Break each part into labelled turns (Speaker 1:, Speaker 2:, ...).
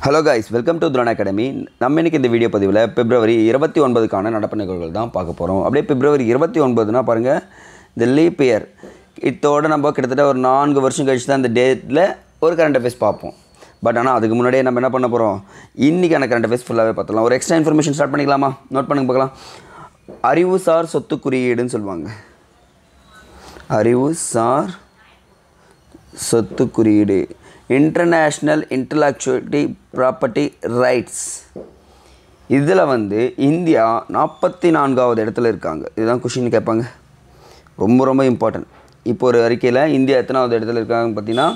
Speaker 1: Hello guys, welcome to துரான் academy. நம்ம இன்றைக்கி இந்த வீடியோ பதிவில் பிப்ரவரி 29க்கான நடப்பு நிகழ்வுகள் தான் பார்க்க போகிறோம். அப்படியே பிப்ரவரி 29னா பாருங்கள், இந்த லீப் இயர் இதோடு நம்ம கிட்டத்தட்ட ஒரு 4 வருஷம் கழிச்சு தான் இந்த டேட்டில் ஒரு கரண்ட் அஃபேர்ஸ் பார்ப்போம். பட் ஆனால் அதுக்கு முன்னாடியே நம்ம என்ன பண்ண போகிறோம், இன்றைக்கான கரண்ட் அஃபேர்ஸ் ஃபுல்லாகவே பார்த்துலாம். ஒரு எக்ஸ்ட்ரா இன்ஃபர்மேஷன் ஸ்டார்ட் பண்ணிக்கலாமா? நோட் பண்ணுங்க பார்க்கலாம். அறிவுசார் சொத்து குறியீடுன்னு சொல்லுவாங்க. அறிவுசார் சொத்து குறியீடு, இன்டர்நேஷ்னல் இன்டலெக்சுவல் ப்ராப்பர்ட்டி ரைட்ஸ். இதில் இந்தியா 44வது இடத்துல இருக்காங்க. இதுதான் கொஷின் கேட்பாங்க, ரொம்ப இம்பார்ட்டன்ட். இப்போ ஒரு அறிக்கையில் இந்தியா எத்தனாவது இடத்துல இருக்காங்க பார்த்தீங்கன்னா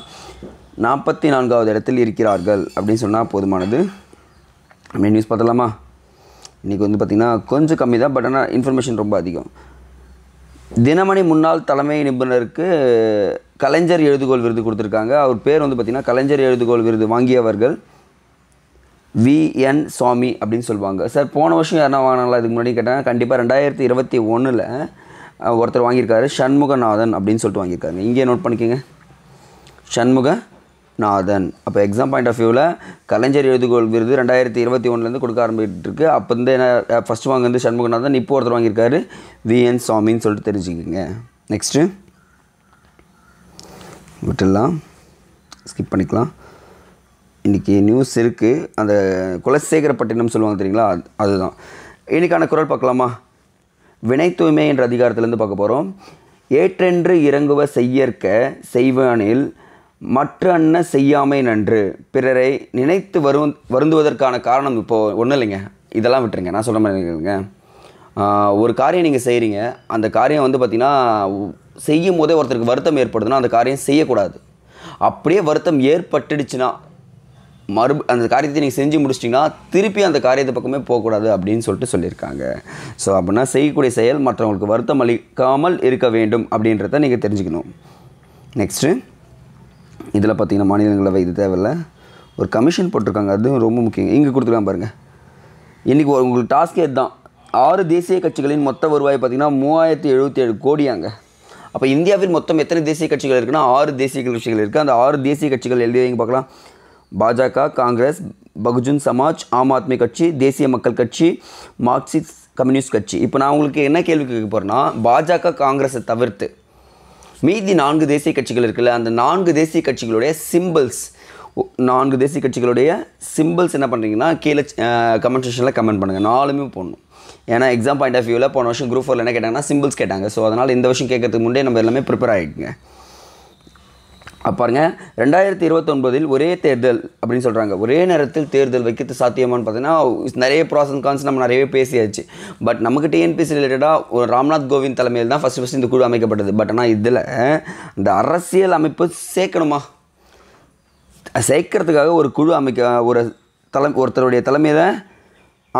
Speaker 1: 44வது இடத்தில் இருக்கிறார்கள் அப்படின்னு சொன்னால் போதுமானது. அப்படி நியூஸ் பார்த்தலாமா? இன்றைக்கி பார்த்திங்கன்னா கொஞ்சம் கம்மி தான், பட் ஆனால் இன்ஃபர்மேஷன் ரொம்ப அதிகம். தினமணி முன்னாள் தலைமை நிபுணருக்கு கலைஞர் எழுதுகோள் விருது கொடுத்துருக்காங்க. அவர் பேர் பார்த்திங்கன்னா கலைஞர் எழுதுகோள் விருது வாங்கியவர்கள் விஎன் சுவாமி அப்படின்னு சொல்லுவாங்க. சார் போன வருஷம் யாருன்னா வாங்கினாங்களா இதுக்கு முன்னாடி கேட்டாங்க. கண்டிப்பாக 2021 ஒருத்தர் வாங்கியிருக்காரு, சண்முகநாதன் அப்படின்னு சொல்லிட்டு வாங்கியிருக்காங்க. இங்கே நோட் பண்ணிக்கோங்க, சண்முகநாதன். அப்போ எக்ஸாம் பாயிண்ட் ஆஃப் வியூவில் கலைஞர் எழுதுகோள் விருது 2021 கொடுக்க ஆரம்பிட்டுருக்கு. அப்போ என்ன ஃபஸ்ட்டு வாங்க சண்முகநாதன், இப்போ ஒருத்தர் வாங்கியிருக்காரு விஎன் சுவாமின்னு சொல்லிட்டு தெரிஞ்சுக்கோங்க. நெக்ஸ்ட்டு விட்டுடலாம், ஸ்கிப் பண்ணிக்கலாம். இன்றைக்கி நியூஸ் இருக்குது. அந்த குலசேகரப்பட்டினம் சொல்லுவாங்க தெரியுங்களா, அதுதான். இன்றைக்கான குரல் பார்க்கலாமா? வினை தூய்மை என்ற அதிகாரத்திலேருந்து பார்க்க போகிறோம். ஏற்றென்று இறங்குவ செய்யற்க செய்வானில் மற்ற அன்ன செய்யாமை நன்று, பிறரை நினைத்து வருந்துவதற்கான காரணம். இப்போது ஒன்றும் இல்லைங்க, இதெல்லாம் விட்டுருங்க, நான் சொல்ல மாதிரிங்க. ஒரு காரியம் நீங்கள் செய்கிறீங்க, அந்த காரியம் பார்த்திங்கன்னா செய்யும் போதே ஒருத்தருக்கு வருத்தம் ஏற்படுதுன்னா அந்த காரியம் செய்யக்கூடாது. அப்படியே வருத்தம் ஏற்பட்டுடுச்சுன்னா அந்த காரியத்தை நீங்கள் செஞ்சு முடிச்சிட்டிங்கன்னா திருப்பி அந்த காரியத்தை பக்கமே போகக்கூடாது அப்படின்னு சொல்லிட்டு சொல்லியிருக்காங்க. ஸோ அப்படின்னா செய்யக்கூடிய செயல் மற்றவங்களுக்கு வருத்தம் அளிக்காமல் இருக்க வேண்டும் அப்படின்றத நீங்கள் தெரிஞ்சுக்கணும். நெக்ஸ்ட்டு இதில் பார்த்திங்கன்னா மாநிலங்களவை இது தேவையில்லை, ஒரு கமிஷன் போட்டிருக்காங்க, அதுவும் ரொம்ப முக்கியம். இங்கே கொடுத்துருக்காங்க பாருங்கள். இன்றைக்கி உங்களுக்கு டாஸ்கே இதுதான். 6 தேசிய கட்சிகளின் மொத்த வருவாய் பார்த்திங்கன்னா 3077 கோடியாங்க. அப்போ இந்தியாவில் மொத்தம் எத்தனை தேசிய கட்சிகள் இருக்குன்னா 6 தேசிய கட்சிகள் இருக்குது. அந்த 6 தேசிய கட்சிகள் எழுதி வைங்க பார்க்கலாம். பாஜக, காங்கிரஸ், பகுஜன் சமாஜ், ஆம் ஆத்மி கட்சி, தேசிய மக்கள் கட்சி, மார்க்சிஸ்ட் கம்யூனிஸ்ட் கட்சி. இப்போ நான் உங்களுக்கு என்ன கேள்வி கேட்க போகிறேன்னா, பாஜக காங்கிரஸை தவிர்த்து மீதி 4 தேசிய கட்சிகள் இருக்குல்ல, அந்த 4 தேசிய கட்சிகளுடைய சிம்பிள்ஸ், 4 தேசிய கட்சிகளுடைய சிம்பிள்ஸ் என்ன பண்ணுறீங்கன்னா கீழே கமெண்ட் செக்ஷனில் கமெண்ட் பண்ணுங்கள். 4மே போடணும். ஏன்னா எக்ஸாம் பாயிண்ட் ஆஃப் வியூவில் போன வருஷம் குரூப் 4 என்ன கேட்டாங்கன்னா சிம்பிள்ஸ் கேட்டாங்க. ஸோ அதனால் இந்த வருஷம் கேட்கறதுக்கு முன்னே நம்ம எல்லாமே ப்ரிப்பேர் ஆகிடுங்க. பாருங்க, 2029 ஒரே தேர்தல் அப்படின்னு சொல்கிறாங்க. ஒரே நேரத்தில் தேர்தல் வைக்கிறது சாத்தியமானு பார்த்தீங்கன்னா நிறைய ப்ராஸ் அண்ட் கான்ஸ் நம்ம நிறையவே பேசியாச்சு. பட் நமக்கு டிஎன்பிசி ரிலேட்டடாக ஒரு ராம்நாத் கோவிந்த் தலைமையில் தான் ஃபஸ்ட்டு இந்த குழு அமைக்கப்பட்டது. பட் ஆனால் இதில் இந்த அரசியல் அமைப்பு சேர்க்கணுமா, சேர்க்கறதுக்காக ஒரு குழு ஒருத்தருடைய தலைமையில்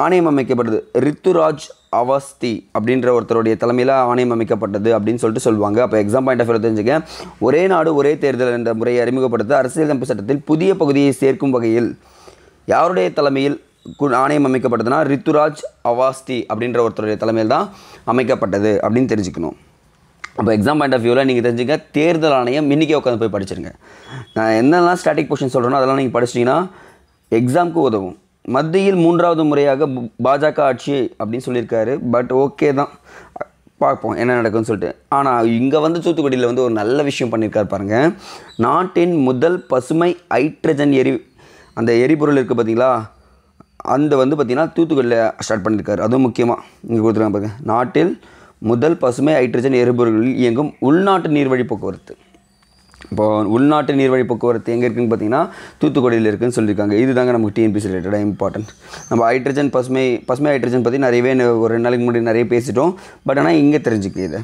Speaker 1: ஆணையம் அமைக்கப்பட்டது. ரித்துராஜ் அவஸ்தி அப்படின்ற ஒருத்தருடைய தலைமையில் ஆணையம் அமைக்கப்பட்டது அப்படின்னு சொல்லிட்டு சொல்லுவாங்க. அப்போ எக்ஸாம் பாயிண்ட் ஆஃப் வியூ தெரிஞ்சுக்க, ஒரே நாடு ஒரே தேர்தல் என்ற முறையை அறிமுகப்படுத்த அரசியலமைப்பு சட்டத்தில் புதிய பகுதியை சேர்க்கும் வகையில் யாருடைய தலைமையில் ஆணையம் அமைக்கப்பட்டதுன்னா ரித்துராஜ் அவாஸ்தி அப்படின்ற ஒருத்தருடைய தலைமையில் தான் அமைக்கப்பட்டது அப்படின்னு தெரிஞ்சுக்கணும். அப்போ எக்ஸாம் பாயிண்ட் ஆஃப் வியூவில் நீங்கள் தெரிஞ்சுக்க, தேர்தல் ஆணையம் இன்றைக்கே உட்காந்து போய் படிச்சிருங்க. நான் என்னெல்லாம் ஸ்டாட்டிக் பொசிஷன் சொல்கிறேனோ அதெல்லாம் நீங்கள் படிச்சிட்டிங்கன்னா எக்ஸாமுக்கு உதவும். மத்தியில் 3வது முறையாக பாஜக ஆட்சி அப்படின்னு சொல்லியிருக்காரு. பட் ஓகே தான், பார்ப்போம் என்ன நடக்கும்னு சொல்லிட்டு. ஆனால் இங்கே தூத்துக்குடியில் ஒரு நல்ல விஷயம் பண்ணியிருக்காரு பாருங்கள். நாட்டின் முதல் பசுமை ஹைட்ரஜன் அந்த எரிபொருள் இருக்குது பார்த்தீங்களா, அந்த பார்த்திங்கன்னா தூத்துக்குடியில் ஸ்டார்ட் பண்ணியிருக்காரு. அதுவும் முக்கியமாக இங்கே கொடுத்துருக்காங்க பாருங்கள். நாட்டில் முதல் பசுமை ஹைட்ரஜன் எரிபொருளில் இயங்கும் உள்நாட்டு நீர்வழி போக்குவரத்து. இப்போது உள்நாட்டு நீர்வழி போக்குவரத்து எங்கே இருக்குதுன்னு பார்த்தீங்கன்னா தூத்துக்குடியில் இருக்குதுன்னு சொல்லியிருக்காங்க. இது தாங்க நமக்கு டிஎன்பிசி ரிலேட்டடாக இம்பார்ட்டன்ட். நம்ம ஹைட்ரஜன் பசுமை ஹைட்ரஜன் பற்றி நிறையவே ஒரு 2 நாளைக்கு முன்னாடி நிறைய பேசிட்டோம். பட் ஆனால் இங்கே தெரிஞ்சுக்க இது.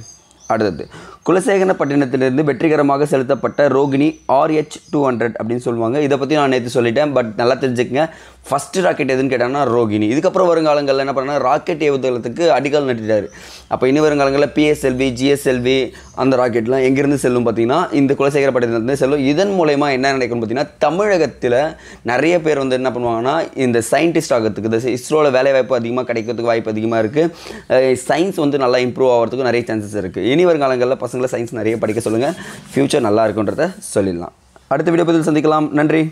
Speaker 1: அடுத்தது, குலசேகரப்பட்டினத்திலிருந்து வெற்றிகரமாக செலுத்தப்பட்ட ரோகிணி RH-200 அப்படின்னு சொல்லுவாங்க. இதை பற்றி நான் நேற்று சொல்லிட்டேன். பட் நல்லா தெரிஞ்சுக்கங்க, ஃபஸ்ட்டு ராக்கெட் எதுன்னு கேட்டாங்கன்னா ரோகிணி. இதுக்கப்புறம் வருங்காலங்களில் என்ன பண்ணால் ராக்கெட் ஏவுதளத்துக்கு அடிக்கல் நட்டிட்டார். அப்போ இனி வருங்காலங்களில் PSLV, GSLV அந்த ராக்கெட்லாம் எங்கேருந்து செல்லும் பார்த்தீங்கன்னா இந்த குலசேகரப்பட்டினத்துலேருந்து செல்லும். இதன் மூலயமா என்ன நடக்கும்னு பார்த்தீங்கன்னா தமிழகத்தில் நிறைய பேர் என்ன பண்ணுவாங்கன்னா இந்த சயின்டிஸ்ட் ஆகிறதுக்கு, இந்த இஸ்ரோவில் வேலைவாய்ப்பு அதிகமாக கிடைக்கிறதுக்கு வாய்ப்பு அதிகமாக இருக்குது. சயின்ஸ் நல்லா இம்ப்ரூவ் ஆகிறதுக்கு நிறைய சான்சஸ் இருக்குது. இனி வருங்காலங்களில் பசங்களை சயின்ஸ் நிறைய படிக்க சொல்லுங்கள், ஃப்யூச்சர் நல்லா இருக்குன்றதை சொல்லிடலாம். அடுத்த வீடியோ பதில் சந்திக்கலாம். நன்றி.